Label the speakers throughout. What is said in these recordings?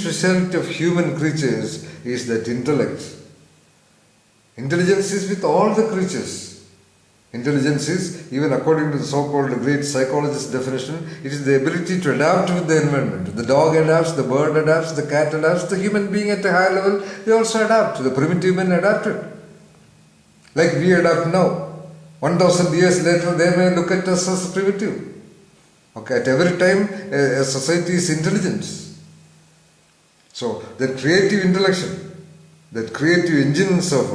Speaker 1: specialty of human creatures is that intellect. Intelligence is with all the creatures. Intelligence is, even according to the so-called great psychologist's definition, it is the ability to adapt with the environment. The dog adapts, the bird adapts, the cat adapts, the human being at a higher level, they also adapt. The primitive men adapted. Like we adapt now. 1000 years later, they may look at us as primitive. Okay, at every time, a society is intelligent. So, that creative intellection, that creative engines of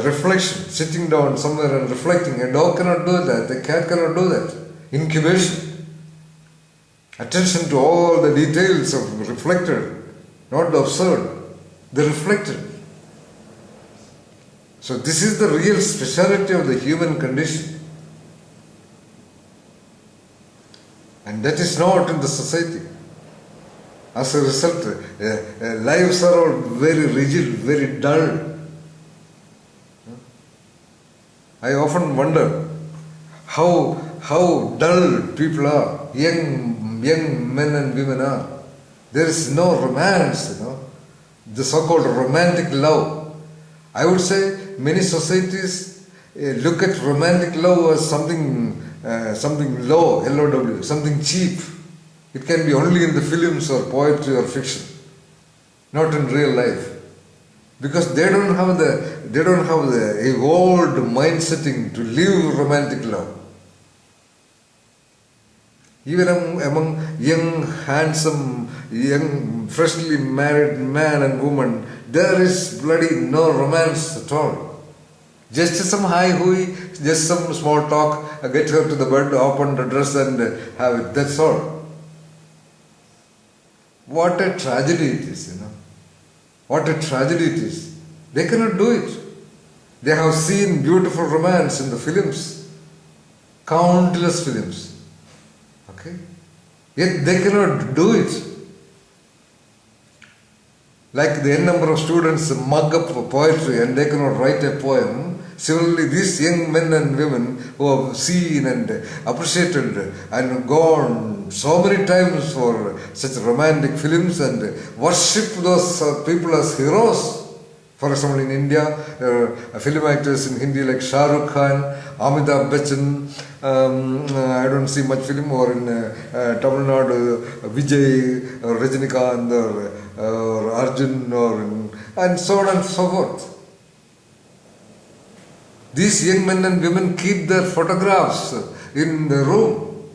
Speaker 1: reflection, sitting down somewhere and reflecting. A dog cannot do that, a cat cannot do that. Incubation. Attention to all the details of reflected, not the observed, the reflected. So this is the real speciality of the human condition. And that is not in the society. As a result, lives are all very rigid, very dull. I often wonder how dull people are, young men and women are. There is no romance, the so-called romantic love. I would say many societies look at romantic love as something low, LOW, something cheap. It can be only in the films or poetry or fiction, not in real life, because they don't have the evolved mindsetting to live romantic love. Even among young, handsome, young, freshly married man and woman, there is bloody no romance at all. Just some hi-hui, just some small talk, get her to the bed, open the dress and have it. That's all. What a tragedy it is, What a tragedy it is. They cannot do it. They have seen beautiful romance in the films. Countless films. Okay? Yet they cannot do it. Like the n number of students mug up poetry and they cannot write a poem. Similarly, these young men and women who have seen and appreciated and gone so many times for such romantic films and worship those people as heroes. For example, in India, film actors in Hindi like Shah Rukh Khan, Amitabh Bachchan, I don't see much film, or in Tamil Nadu, Vijay, or Rajinikanth, or Arjun, and so on and so forth. These young men and women keep their photographs in the room.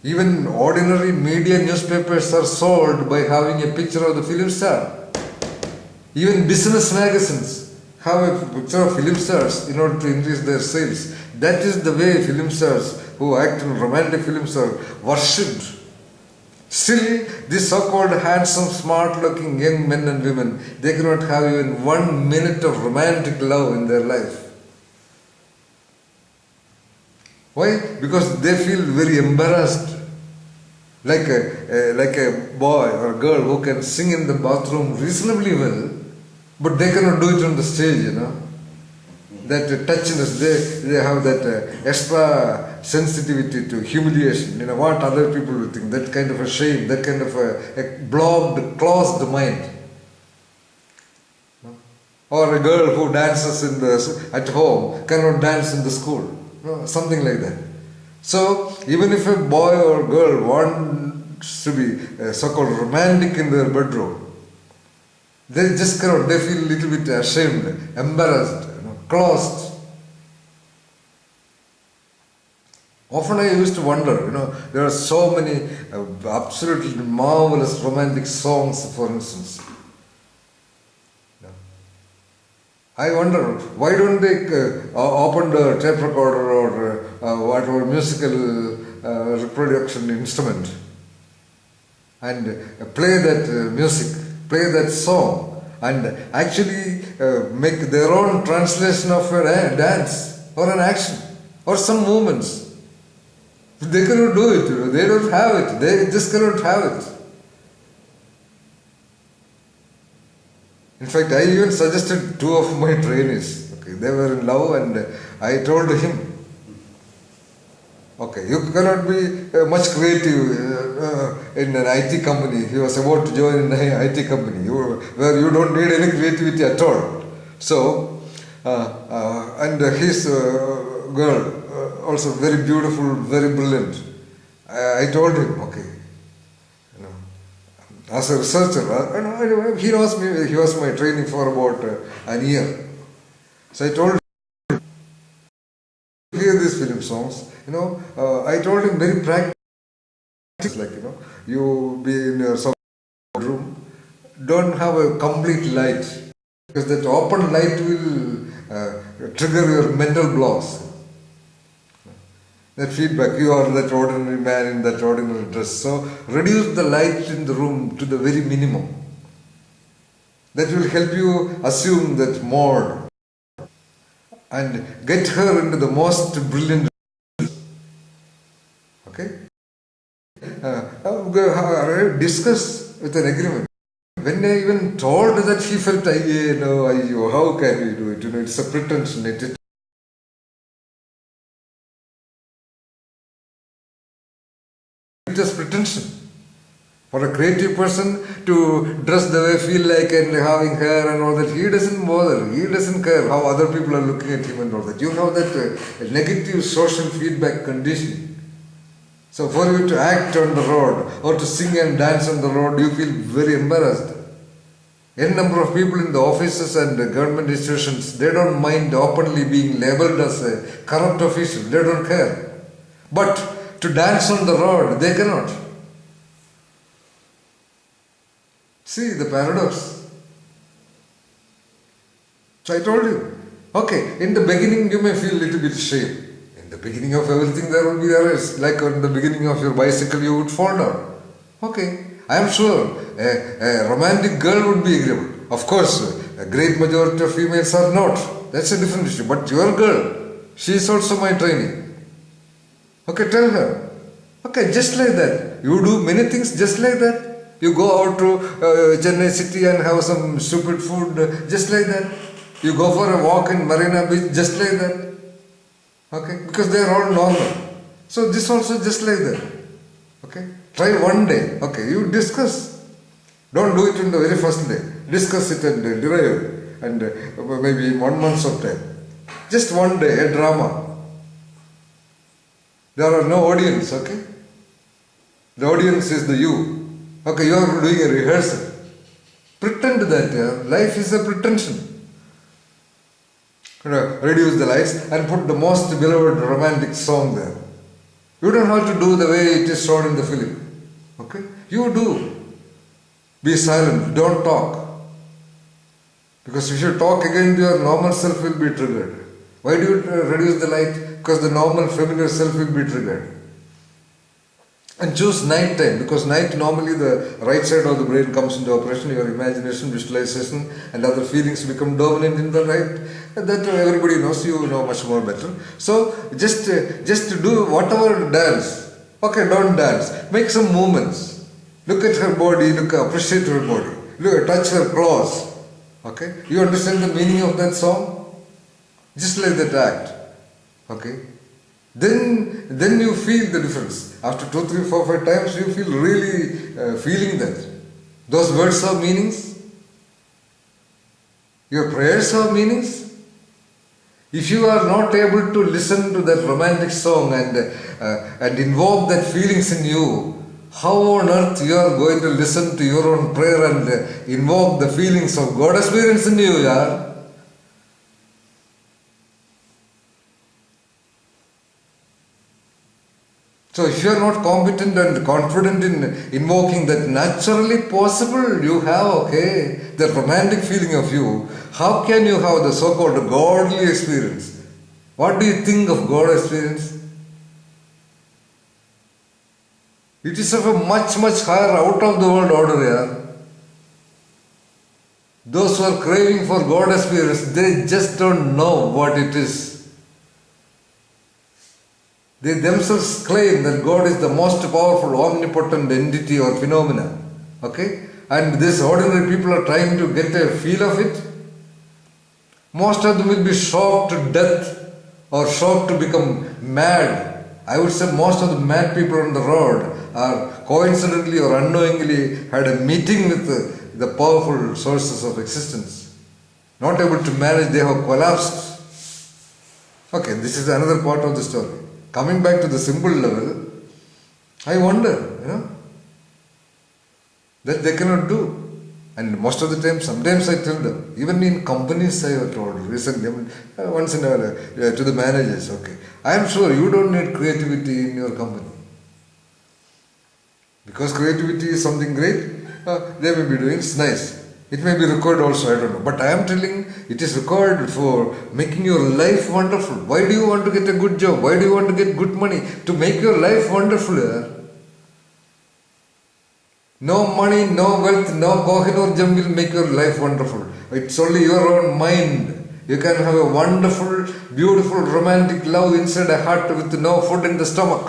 Speaker 1: Even ordinary media newspapers are sold by having a picture of the film star. Even business magazines have a picture of film stars in order to increase their sales. That is the way film stars who act in romantic films are worshipped. Still, these so-called handsome, smart-looking young men and women, they cannot have even 1 minute of romantic love in their life. Why? Because they feel very embarrassed. Like a boy or a girl who can sing in the bathroom reasonably well, but they cannot do it on the stage, That touchiness, they have that extra sensitivity to humiliation, what other people will think, that kind of a shame, that kind of a blocked, closed mind. Or a girl who dances at home cannot dance in the school, something like that. So, even if a boy or girl wants to be so-called romantic in their bedroom, they just cannot, they feel a little bit ashamed, embarrassed, closed. Often I used to wonder, there are so many absolutely marvelous romantic songs, for instance. I wonder, why don't they open the tape recorder or whatever musical reproduction instrument and play that music, play that song, and actually make their own translation of a dance or an action or some movements. They cannot do it, they don't have it, they just cannot have it. In fact, I even suggested 2 of my trainees. Okay, they were in love and I told him, Okay, you cannot be much creative in an IT company. He was about to join an IT company where you don't need any creativity at all. So, and his girl, also very beautiful, very brilliant. I told him, okay, you know, as a researcher, he knows me, he was my training for about an year. So I told him, hear these film songs, I told him very practical, like, you be in your room, don't have a complete light, because that open light will trigger your mental blocks. That feedback, you are that ordinary man in that ordinary dress. So reduce the light in the room to the very minimum. That will help you assume that mode and get her into the most brilliant. Okay? Discuss with an agreement. When I even told that she felt, how can we do it? It's a pretension. It is pretension. For a creative person to dress the way feel like and having hair and all that, he doesn't bother. He doesn't care how other people are looking at him and all that. You have that negative social feedback conditioning. So for you to act on the road or to sing and dance on the road, you feel very embarrassed. N number of people in the offices and the government institutions, they don't mind openly being labelled as a corrupt official. They don't care. But to dance on the road, they cannot. See the paradox. So I told you, okay, in the beginning you may feel a little bit shame. In the beginning of everything there will be errors. Like in the beginning of your bicycle you would fall down. Okay, I am sure a romantic girl would be agreeable. Of course, a great majority of females are not. That's a different issue. But your girl, she is also my trainee. Okay, tell her. Okay, just like that. You do many things just like that. You go out to Chennai city and have some stupid food just like that. You go for a walk in Marina Beach just like that. Okay, because they are all normal. So this also just like that. Okay, try one day. Okay, you discuss. Don't do it in the very first day. Discuss it and derive and maybe in 1 month of time. Just one day, a drama. There are no audience, okay? The audience is the you. Okay, you are doing a rehearsal. Pretend that life is a pretension. Reduce the lights and put the most beloved romantic song there. You don't have to do the way it is shown in the film. Okay? You do. Be silent. Don't talk. Because if you talk again, your normal self will be triggered. Why do you reduce the light? Because the normal familiar self will be triggered. And choose night time, because night normally the right side of the brain comes into operation, your imagination, visualization and other feelings become dominant in the right. And that everybody knows, you know much more better. So just do whatever dance. Okay, don't dance. Make some movements. Look at her body, appreciate her body. Touch her claws. Okay, you understand the meaning of that song? Just like that act. Okay, then you feel the difference. After 2, 3, 4, 5 times, you feel really feeling that. Those words have meanings. Your prayers have meanings. If you are not able to listen to that romantic song and invoke that feelings in you, how on earth you are going to listen to your own prayer and invoke the feelings of God experience in you, yaar? So if you are not competent and confident in invoking that naturally possible you have, okay, the romantic feeling of you, how can you have the so-called godly experience? What do you think of God experience? It is of a much, much higher out of the world order, yeah. Those who are craving for God experience, they just don't know what it is. They themselves claim that God is the most powerful, omnipotent entity or phenomena. Okay? And these ordinary people are trying to get a feel of it. Most of them will be shocked to death or shocked to become mad I would say most of the mad people on the road are coincidentally or unknowingly had a meeting with the powerful sources of existence. Not able to manage, they have collapsed. Okay, this is another part of the story. Coming back to the simple level, I wonder, that they cannot do. And most of the time, sometimes I tell them, even in companies I have told recently, once in a while, to the managers, okay, I am sure you don't need creativity in your company. Because creativity is something great, they may be doing, it's nice. It may be required also, I don't know. But I am telling, it is required for making your life wonderful. Why do you want to get a good job? Why do you want to get good money? To make your life wonderful. No money, no wealth, no Kohinoor gem will make your life wonderful. It's only your own mind. You can have a wonderful, beautiful, romantic love inside a heart with no food in the stomach.